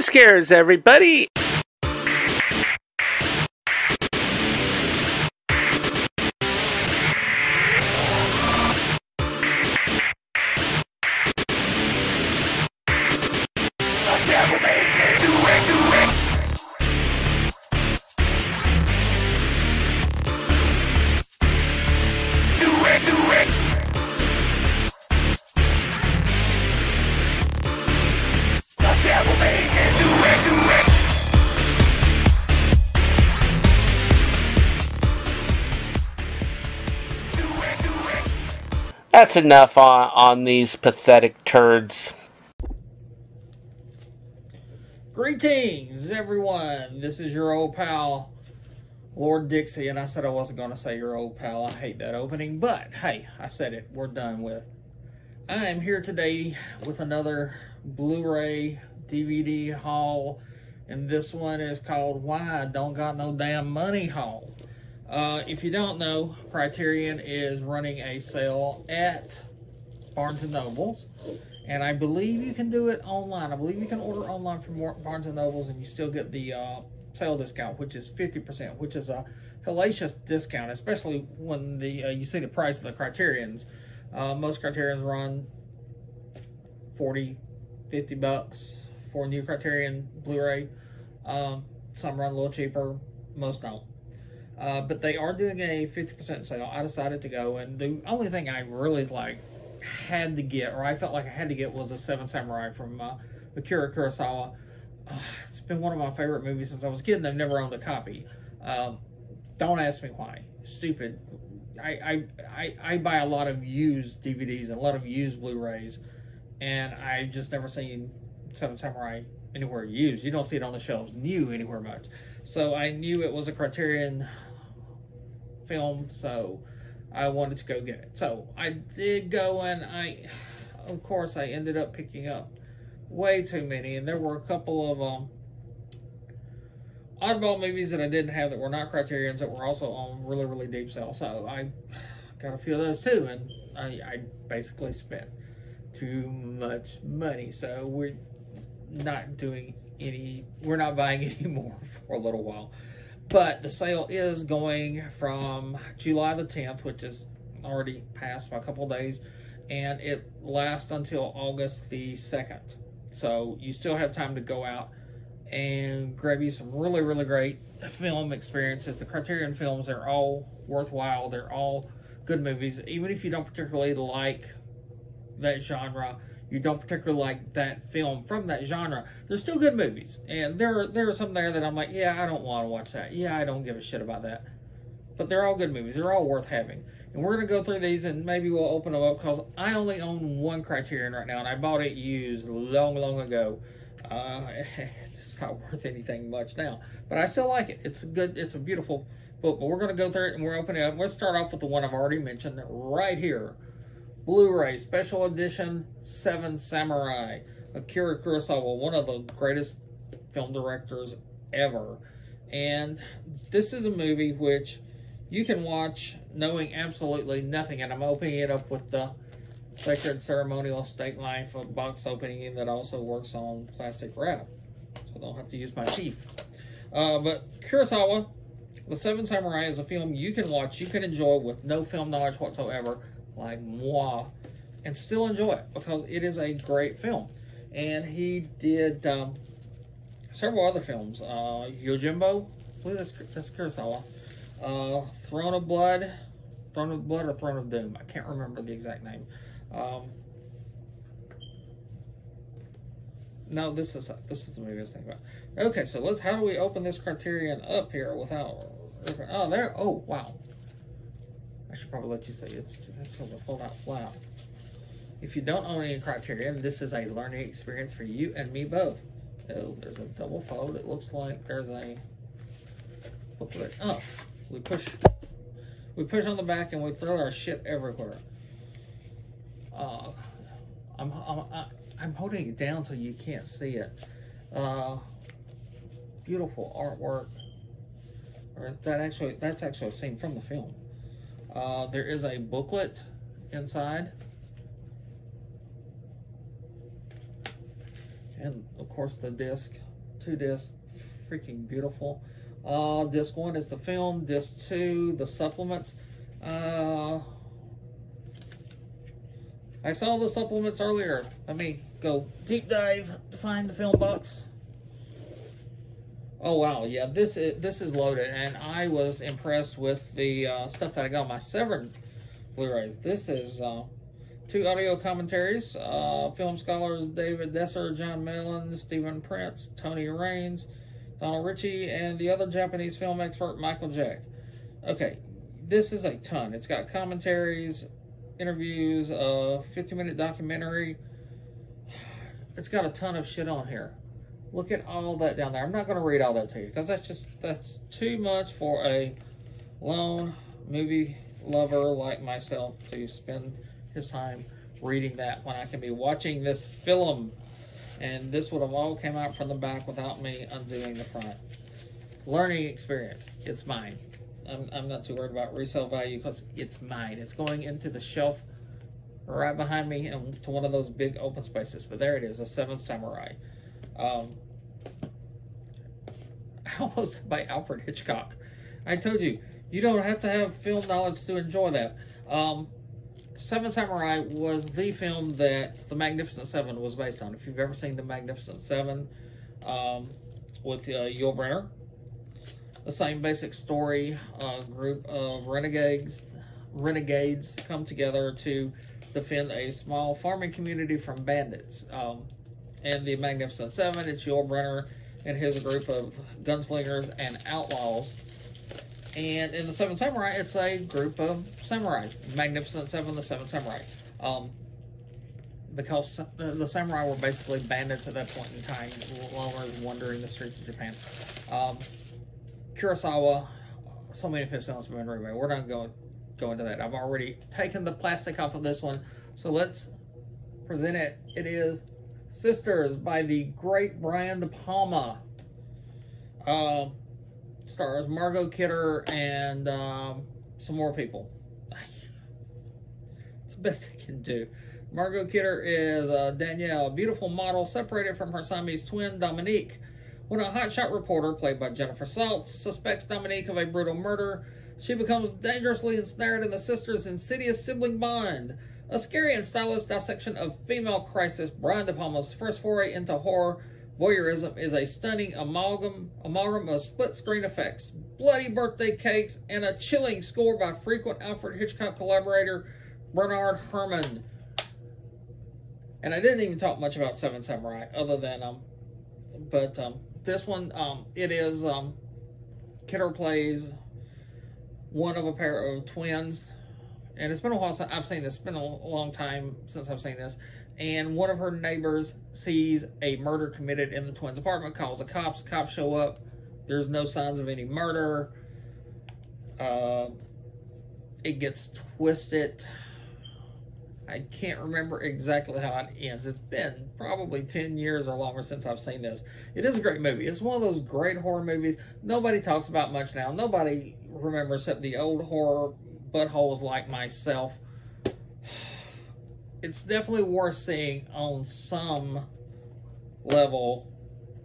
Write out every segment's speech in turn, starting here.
Jump scares, everybody! That's enough on these pathetic turds. Greetings, everyone. This is your old pal, Lord Dixie, and I said I wasn't going to say your old pal. I hate that opening, but hey, I said it. We're done with. I am here today with another Blu-ray DVD haul, and this one is called Why I Don't Got No Damn Money haul. If you don't know, Criterion is running a sale at Barnes & Noble's, and I believe you can do it online. I believe you can order online from Barnes & Noble's, and you still get the sale discount, which is 50%, which is a hellacious discount, especially when you see the price of the Criterions. Most Criterions run $40, $50 for a new Criterion Blu-ray. Some run a little cheaper, most don't. But they are doing a 50% sale. I decided to go, and the only thing I really had to get, or I felt like I had to get, was a Seven Samurai from Akira Kurosawa. It's been one of my favorite movies since I was a kid, and I've never owned a copy. Don't ask me why. Stupid. I buy a lot of used DVDs and a lot of used Blu-rays, and I've just never seen Seven Samurai anywhere used. You don't see it on the shelves new anywhere much. So I knew it was a Criterion film, so I wanted to go get it. So I did go, and of course I ended up picking up way too many, and there were a couple of oddball movies that I didn't have that were not Criterions that were also on really, really deep sale. So I got a few of those too, and I basically spent too much money. So we're not buying any more for a little while. But the sale is going from July the 10th, which is already passed by a couple of days, and it lasts until August the 2nd. So you still have time to go out and grab you some really, really great film experiences. The Criterion films are all worthwhile. They're all good movies. Even if you don't particularly like that genre, you don't particularly like that film from that genre, they're still good movies. And there are some there that I'm like, yeah, I don't want to watch that. Yeah, I don't give a shit about that. But they're all good movies. They're all worth having. And we're going to go through these, and maybe we'll open them up, because I only own one Criterion right now, and I bought it used long, long ago. It's not worth anything much now. But I still like it. It's a beautiful book. But we're going to go through it, and we're opening it up. Let's start off with the one I've already mentioned right here. Blu-ray Special Edition Seven Samurai. Akira Kurosawa, one of the greatest film directors ever. And this is a movie which you can watch knowing absolutely nothing. And I'm opening it up with the Sacred Ceremonial Steak Knife, a box opening that also works on plastic wrap, so I don't have to use my teeth. But Kurosawa, The Seven Samurai, is a film you can watch, you can enjoy with no film knowledge whatsoever, like moi, and still enjoy it, because it is a great film. And he did several other films. Yojimbo, I believe that's Kurosawa. Throne of Blood or Throne of Doom, I can't remember the exact name. No, this is the movie I was thinking about. Okay, so how do we open this Criterion up here without? Oh, there. Oh, wow. I should probably let you see. It's a fold-out flap. If you don't own any Criterion, this is a learning experience for you and me both. Oh, there's a double fold. It looks like there's a booklet. Oh, we push on the back and we throw our shit everywhere. I'm holding it down so you can't see it. Beautiful artwork. Or that's actually a scene from the film. There is a booklet inside. And of course the disc 2 discs, freaking beautiful. Disc 1 is the film. Disc 2, the supplements. I saw the supplements earlier. Let me go deep dive to find the film box. Oh wow, yeah, this is loaded, and I was impressed with the stuff that I got on my Severed Blu-rays. This is 2 audio commentaries. Film scholars David Desser, John Mellon, Stephen Prince, Tony Raines, Donald Ritchie, and the other Japanese film expert Michael Jack. Okay, this is a ton. It's got commentaries, interviews, a 50-minute documentary. It's got a ton of shit on here. Look at all that down there. I'm not going to read all that to you because that's too much for a lone movie lover like myself to spend his time reading that when I can be watching this film. And this would have all came out from the back without me undoing the front. Learning experience. It's mine. I'm not too worried about resale value because it's mine. It's going into the shelf right behind me and to one of those big open spaces. But there it is, The Seventh Samurai. Almost by Alfred Hitchcock. I told you, you don't have to have film knowledge to enjoy that. Seven Samurai was the film that The Magnificent Seven was based on. If you've ever seen The Magnificent Seven with Yul Brynner, the same basic story. A group of renegades come together to defend a small farming community from bandits. And The Magnificent Seven, it's Yul Brynner and his group of gunslingers and outlaws. And in The Seven Samurai, it's a group of samurai. Magnificent Seven, the Seven Samurai. Because the samurai were basically bandits at that point in time, wandering the streets of Japan. Kurosawa, so many of his films have been remade. We're not going to go into that. I've already taken the plastic off of this one, so let's present it. It is Sisters by the great Brian De Palma. Stars Margot Kidder and some more people. It's the best I can do. Margot Kidder is Danielle, a beautiful model separated from her Siamese twin, Dominique. When a hotshot reporter, played by Jennifer Saltz, suspects Dominique of a brutal murder, she becomes dangerously ensnared in the sisters' insidious sibling bond. A scary and stylish dissection of female crisis, Brian De Palma's first foray into horror voyeurism is a stunning amalgam of split-screen effects, bloody birthday cakes, and a chilling score by frequent Alfred Hitchcock collaborator Bernard Herrmann. And I didn't even talk much about Seven Samurai, other than this one, it is Kidder plays one of a pair of twins. And it's been a while since I've seen this. It's been a long time since I've seen this. And one of her neighbors sees a murder committed in the twins' apartment, calls the cops. Cops show up. There's no signs of any murder. It gets twisted. I can't remember exactly how it ends. It's been probably 10 years or longer since I've seen this. It is a great movie. It's one of those great horror movies nobody talks about much now. Nobody remembers except the old horror buttholes like myself. It's definitely worth seeing on some level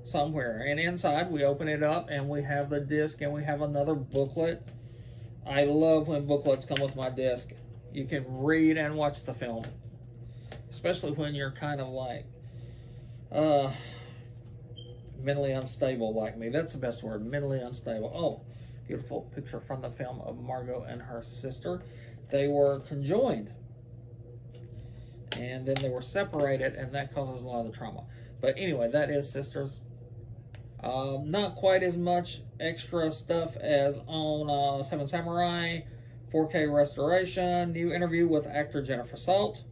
somewhere. And inside, we open it up and we have the disc and we have another booklet. I love when booklets come with my disc. You can read and watch the film, especially when you're kind of like mentally unstable like me. That's the best word, mentally unstable. Oh, beautiful picture from the film of Margot and her sister. They were conjoined, and then they were separated, and that causes a lot of the trauma. But anyway, that is Sisters. Not quite as much extra stuff as on Seven Samurai. 4K restoration, new interview with actor Jennifer Saltz,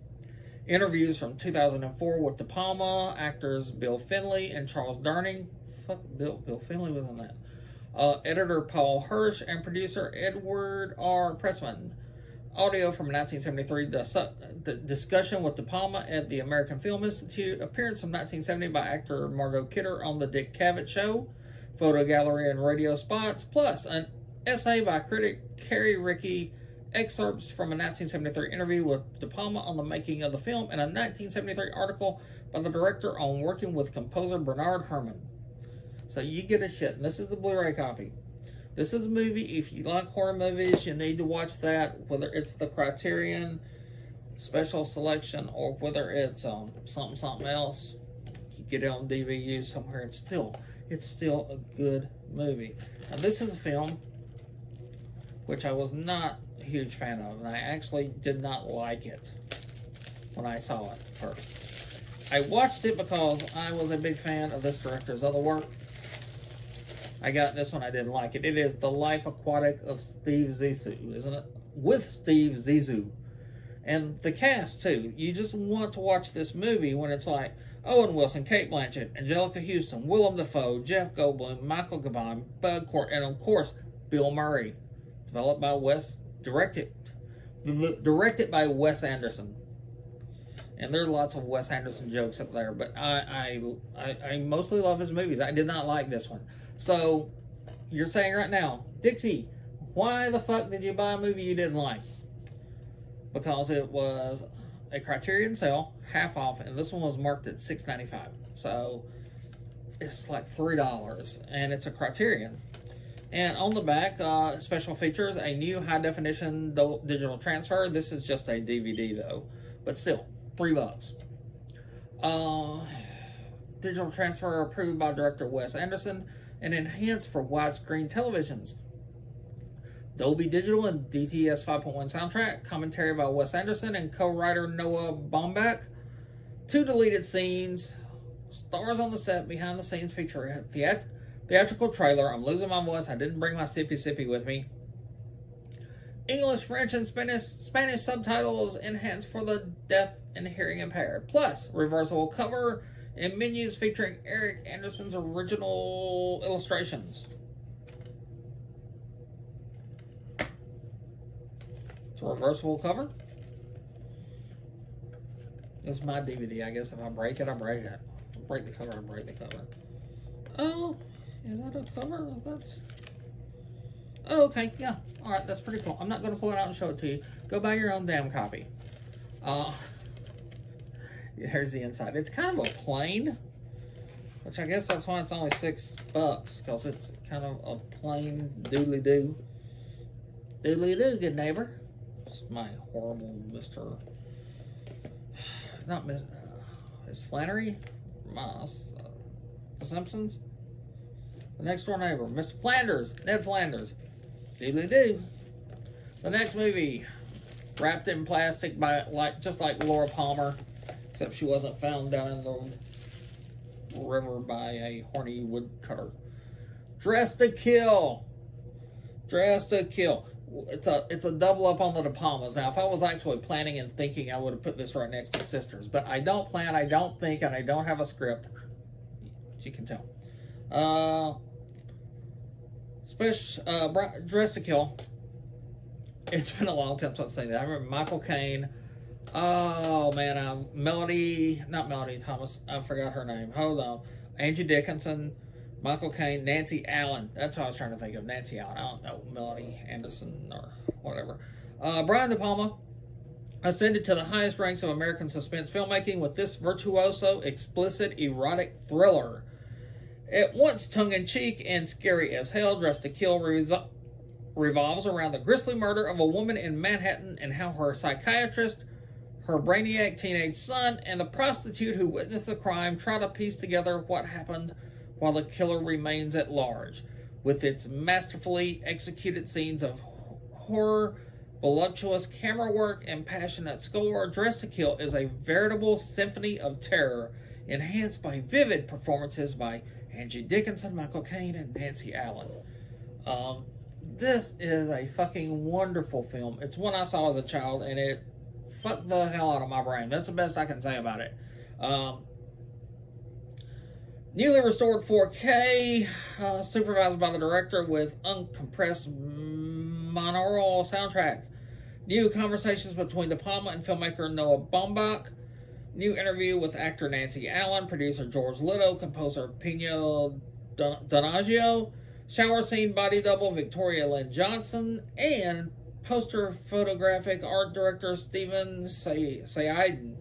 interviews from 2004 with De Palma, actors Bill Finley and Charles Durning. Fuck, Bill Finley was in that. Editor Paul Hirsch and producer Edward R. Pressman. Audio from 1973, the discussion with De Palma at the American Film Institute. Appearance from 1970 by actor Margot Kidder on The Dick Cavett Show. Photo gallery and radio spots, plus an essay by critic Carrie Rickey, excerpts from a 1973 interview with De Palma on the making of the film, and a 1973 article by the director on working with composer Bernard Herrmann. So you get a shit. And this is the Blu-ray copy. This is a movie. If you like horror movies, you need to watch that. Whether it's the Criterion special selection or whether it's something else, you get it on DVD somewhere. It's still a good movie. Now this is a film which I was not a huge fan of, and I actually did not like it when I saw it first. I watched it because I was a big fan of this director's other work. I got this one, I didn't like it. It is The Life Aquatic of Steve Zissou, isn't it? With Steve Zissou. And the cast, too. You just want to watch this movie when it's like Owen Wilson, Cate Blanchett, Angelica Houston, Willem Dafoe, Jeff Goldblum, Michael Gabon, Bud Cort, and of course, Bill Murray. Directed by Wes Anderson. And there are lots of Wes Anderson jokes up there, but I mostly love his movies. I did not like this one. So, you're saying right now, Dixie, why the fuck did you buy a movie you didn't like? Because it was a Criterion sale, half off, and this one was marked at $6.95. So, it's like $3, and it's a Criterion. And on the back, special features, a new high-definition digital transfer. This is just a DVD, though, but still, $3. Digital transfer approved by director Wes Anderson and enhanced for widescreen televisions. Dolby Digital and DTS 5.1 soundtrack, commentary by Wes Anderson and co-writer Noah Baumbach. 2 deleted scenes, stars on the set, behind the scenes feature a theatrical trailer. I'm losing my voice, I didn't bring my sippy with me. English, French, and Spanish subtitles enhanced for the deaf and hearing impaired. Plus, reversible cover and menus featuring Eric Anderson's original illustrations. It's a reversible cover. This is my DVD, I guess. If I break it, I break it. Break the cover, I break the cover. Oh, is that a cover? That's... Oh, okay, yeah. Alright, that's pretty cool. I'm not going to pull it out and show it to you. Go buy your own damn copy. Here's the inside. It's kind of a plain, which I guess that's why it's only $6, because it's kind of a plain doodly-doo. Doodly-doo, good neighbor. It's my horrible Mr. Not Mr. Is Flannery? The Simpsons? The next door neighbor, Mr. Flanders, Ned Flanders. Doodly-doo. The next movie, wrapped in plastic by just like Laura Palmer, except she wasn't found down in the river by a horny woodcutter. Dressed to Kill. Dressed to Kill. It's a double up on the De Palmas. Now, if I was actually planning and thinking, I would have put this right next to Sisters. But I don't plan, I don't think, and I don't have a script. As you can tell. Dressed to Kill. It's been a long time since I say that. I remember Michael Caine. Oh, man. Not Melody Thomas. I forgot her name. Hold on. Angie Dickinson. Michael Caine, Nancy Allen. That's what I was trying to think of. Nancy Allen. I don't know. Melody Anderson or whatever. Brian De Palma ascended to the highest ranks of American suspense filmmaking with this virtuoso, explicit, erotic thriller. At once tongue-in-cheek and scary as hell, Dressed to Kill revolves around the grisly murder of a woman in Manhattan and how her psychiatrist, her brainiac teenage son, and the prostitute who witnessed the crime try to piece together what happened while the killer remains at large. With its masterfully executed scenes of horror, voluptuous camera work, and passionate score, Dressed to Kill is a veritable symphony of terror, enhanced by vivid performances by Angie Dickinson, Michael Caine, and Nancy Allen. This is a fucking wonderful film. It's one I saw as a child, and it fucked the hell out of my brain. That's the best I can say about it. Newly restored 4K, supervised by the director with uncompressed monaural soundtrack. New conversations between De Palma and filmmaker Noah Baumbach. New interview with actor Nancy Allen, producer George Little, composer Pino Donaggio, shower scene body double Victoria Lynn Johnson, and poster photographic art director Steven Saiden.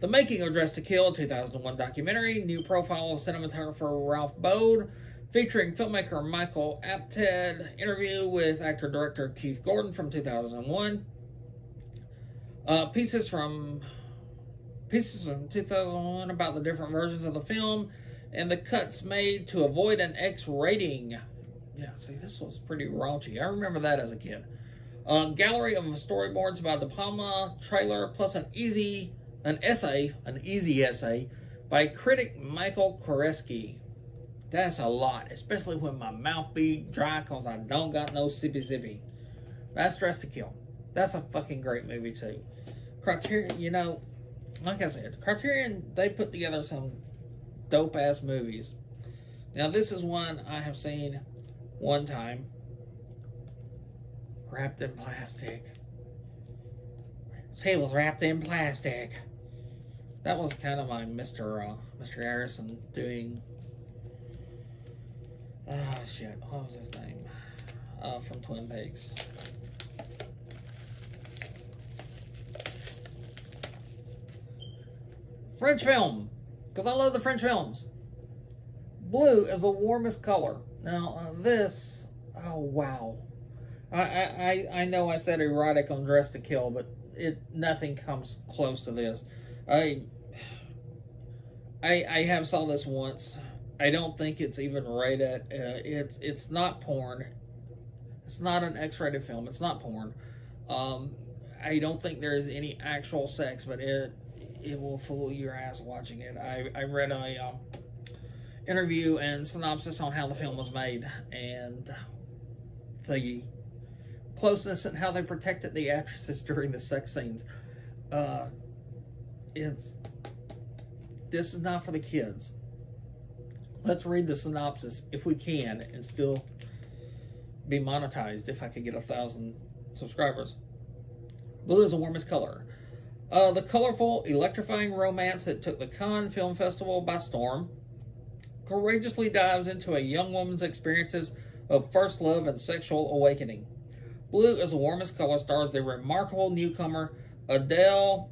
The Making of Dress to Kill, 2001 documentary. New profile of cinematographer Ralph Bode, featuring filmmaker Michael Apted. Interview with actor-director Keith Gordon from 2001. Pieces from 2001 about the different versions of the film and the cuts made to avoid an X rating. Yeah, see, this was pretty raunchy. I remember that as a kid. Gallery of storyboards about the Palma trailer, plus an easy essay by critic Michael Koreski. That's a lot, especially when my mouth be dry because I don't got no sippy. That's Dress to Kill. That's a fucking great movie too. Criterion, you know, like I said, Criterion, they put together some dope-ass movies. Now, this is one I have seen one time, wrapped in plastic. He was wrapped in plastic. That was kind of my Mr. Harrison doing... Oh, shit. What was his name? From Twin Peaks. French film, because I love the French films. Blue is the warmest color. Now, this, oh wow. I know I said erotic on Dress to Kill, but nothing comes close to this. I have saw this once. I don't think it's even rated. It's not porn. It's not an X-rated film. It's not porn. I don't think there is any actual sex, but it will fool your ass watching it. I read a interview and synopsis on how the film was made and the closeness and how they protected the actresses during the sex scenes. This is not for the kids. Let's read the synopsis if we can and still be monetized if I could get 1,000 subscribers. Blue is the warmest color. The colorful, electrifying romance that took the Cannes Film Festival by storm courageously dives into a young woman's experiences of first love and sexual awakening. Blue is the warmest color stars the remarkable newcomer Adele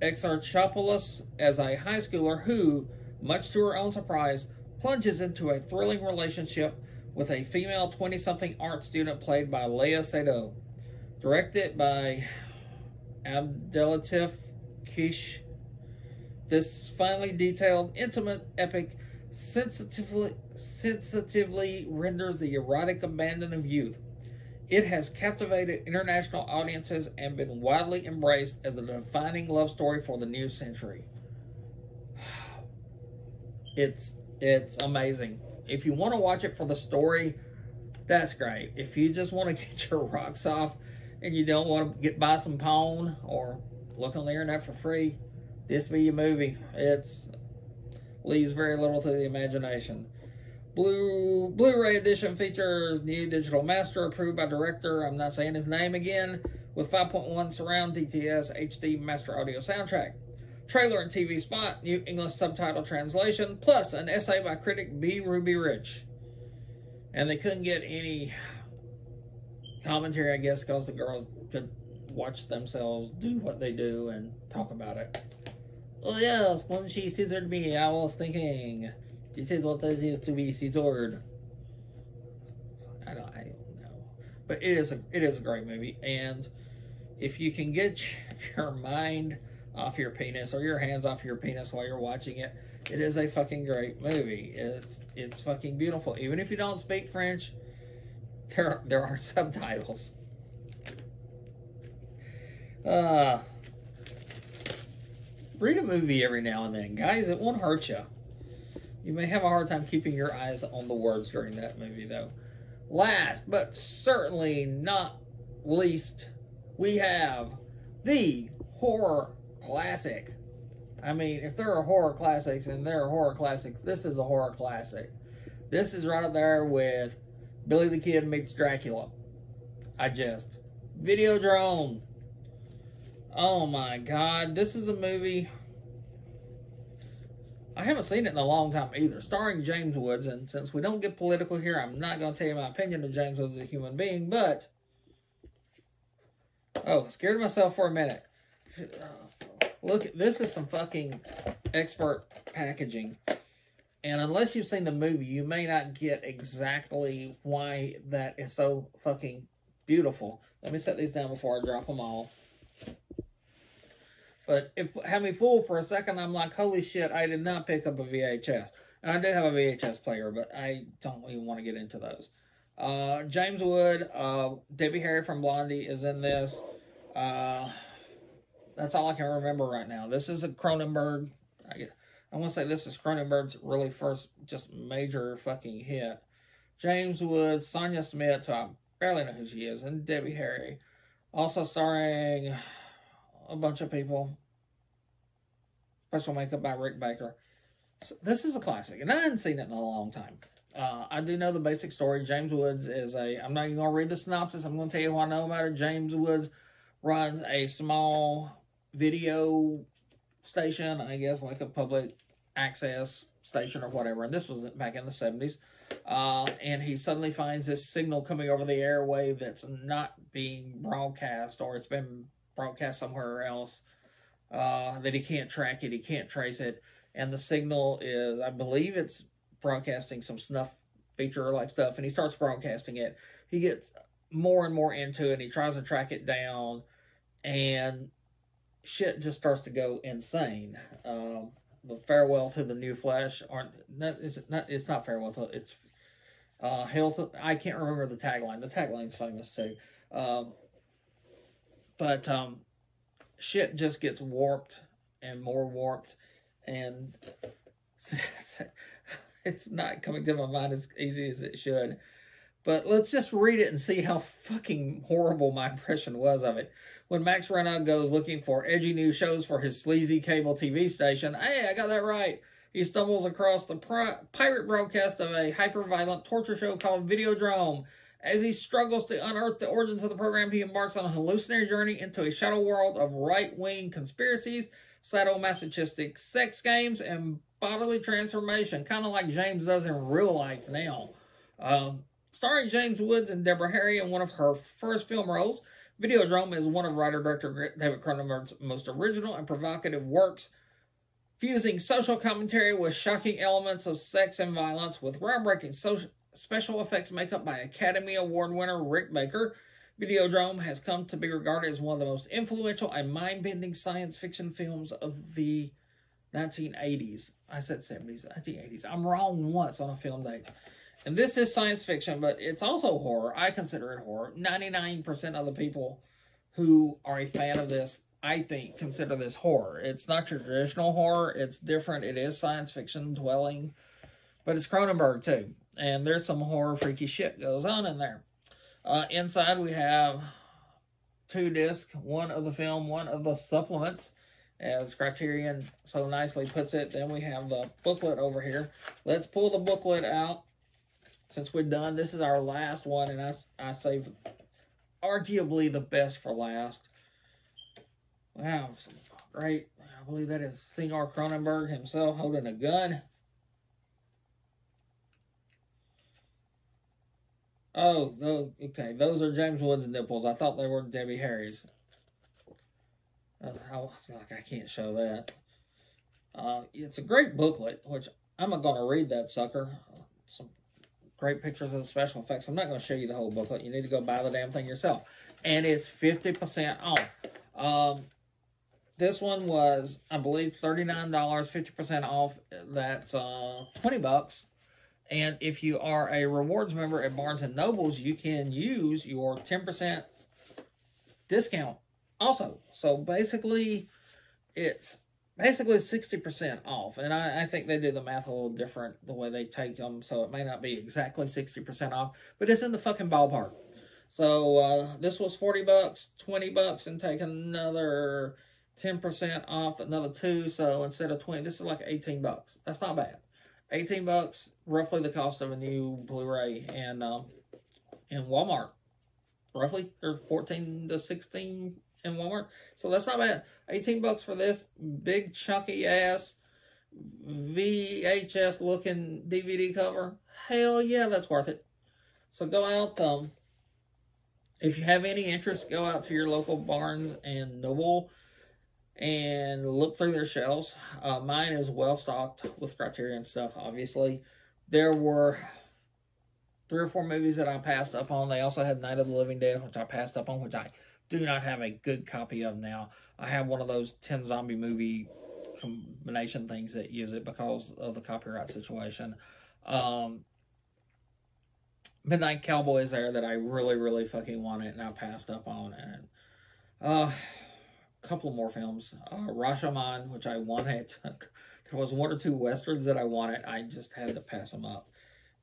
Exarchopoulos as a high schooler who, much to her own surprise, plunges into a thrilling relationship with a female 20-something art student played by Léa Seydoux. Directed by Abdelatif Kish, this finely detailed, intimate epic sensitively renders the erotic abandon of youth. It has captivated international audiences and been widely embraced as a defining love story for the new century. It's amazing. If you want to watch it for the story, that's great. If you just want to get your rocks off and you don't want to buy some porn or look on the internet for free, this be your movie. It's leaves very little to the imagination. Blu-ray edition features new digital master approved by director, I'm not saying his name again, with 5.1 surround DTS HD master audio soundtrack. Trailer and TV spot, new English subtitle translation, plus an essay by critic B. Ruby Rich. And they couldn't get any commentary, I guess, because the girls could watch themselves do what they do and talk about it. Oh yes, when she scissored me, I was thinking, this is what it is to be scissored. I don't know. But it is a great movie, and if you can get your mind off your penis or your hands off your penis while you're watching it, it is a fucking great movie. It's fucking beautiful. Even if you don't speak French, there are subtitles. Read a movie every now and then, guys. It won't hurt you. You may have a hard time keeping your eyes on the words during that movie, though. Last, but certainly not least, we have the horror classic. I mean, if there are horror classics and there are horror classics, this is a horror classic. This is right up there with Billy the Kid Meets Dracula. Videodrome. Oh my God, this is a movie. I haven't seen it in a long time either. Starring James Woods, and since we don't get political here, I'm not going to tell you my opinion of James Woods as a human being, but... Oh, scared myself for a minute. Look, this is some fucking expert packaging. And unless you've seen the movie, you may not get exactly why that is so fucking beautiful. Let me set these down before I drop them all. But if had me fooled for a second, I'm like, holy shit, I did not pick up a VHS. And I do have a VHS player, but I don't even want to get into those. James Wood, Debbie Harry from Blondie is in this. That's all I can remember right now. This is a Cronenberg. I want to say this is Cronenberg's really first just major fucking hit. James Wood, Sonia Smith, who I barely know who she is, and Debbie Harry. Also starring a bunch of people. Special makeup by Rick Baker. So this is a classic, and I hadn't seen it in a long time. I do know the basic story. James Woods is I'm not even going to read the synopsis. I'm going to tell you what I know about it. James Woods runs a small video station, I guess, like a public access station or whatever. And this was back in the 70s. And he suddenly finds this signal coming over the airwave that's not being broadcast, or it's been broadcast somewhere else, that he can't track it, he can't trace it. And the signal is, I believe it's broadcasting some snuff feature like stuff, and he starts broadcasting it. He gets more and more into it, and he tries to track it down, and shit just starts to go insane. The farewell to the new flesh, it's not farewell to, it's hail to, I can't remember the tagline. The tagline's famous too. But shit just gets warped and more warped, and it's not coming to my mind as easy as it should. But let's just read it and see how fucking horrible my impression was of it. When Max Reno goes looking for edgy new shows for his sleazy cable TV station, hey, I got that right, he stumbles across the pirate broadcast of a hyper-violent torture show called Videodrome. As he struggles to unearth the origins of the program, he embarks on a hallucinatory journey into a shadow world of right-wing conspiracies, sadomasochistic sex games, and bodily transformation, kind of like James does in real life now. Starring James Woods and Deborah Harry in one of her first film roles, Videodrome is one of writer-director David Cronenberg's most original and provocative works, fusing social commentary with shocking elements of sex and violence, with groundbreaking special effects makeup by Academy Award winner Rick Baker. Videodrome has come to be regarded as one of the most influential and mind-bending science fiction films of the 1980s. I said 70s, 1980s. I'm wrong once on a film date. And this is science fiction, but it's also horror. I consider it horror. 99% of the people who are a fan of this, I think, consider this horror. It's not your traditional horror. It's different. It is science fiction dwelling, but it's Cronenberg too. And there's some horror freaky shit goes on in there. Inside we have 2 discs, one of the film, one of the supplements, as Criterion so nicely puts it. Then we have the booklet over here. Let's pull the booklet out. Since we're done, this is our last one, and I saved arguably the best for last. Wow, great. I believe that is Senor Cronenberg himself holding a gun. Oh, okay. Those are James Woods' nipples. I thought they were Debbie Harry's. I was like, I can't show that. It's a great booklet, which I'm not going to read that sucker. Some great pictures of the special effects. I'm not going to show you the whole booklet. You need to go buy the damn thing yourself. And it's 50% off. This one was, I believe, $39, 50% off. That's $20. And if you are a rewards member at Barnes & Noble's, you can use your 10% discount also. So basically, it's 60% off. And I think they do the math a little different, the way they take them. So it may not be exactly 60% off, but it's in the fucking ballpark. So this was $40, $20, and take another 10% off, another 2. So instead of 20, this is like $18. That's not bad. $18, roughly the cost of a new Blu-ray, and in Walmart, roughly, or 14 to 16 in Walmart. So that's not bad. $18 for this big chunky ass VHS looking DVD cover. Hell yeah, that's worth it. So go out. If you have any interest, go out to your local Barnes and Noble and look through their shelves. Mine is well stocked with Criterion stuff, obviously. There were 3 or 4 movies that I passed up on. They also had Night of the Living Dead, which I passed up on, which I do not have a good copy of now. I have one of those 10 zombie movie combination things that use it because of the copyright situation. Midnight Cowboy is there that I really, really fucking wanted, and I passed up on. And a couple more films. Rashomon, which I wanted. There was 1 or 2 westerns that I wanted. I just had to pass them up.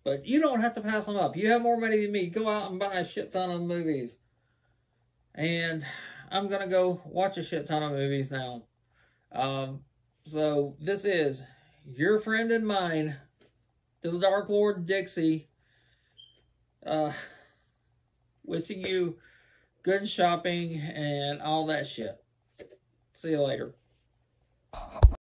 But you don't have to pass them up. You have more money than me. Go out and buy a shit ton of movies. And I'm going to go watch a shit ton of movies now. So this is your friend and mine, the Dark Lord Dixie, wishing you good shopping and all that shit. See you later.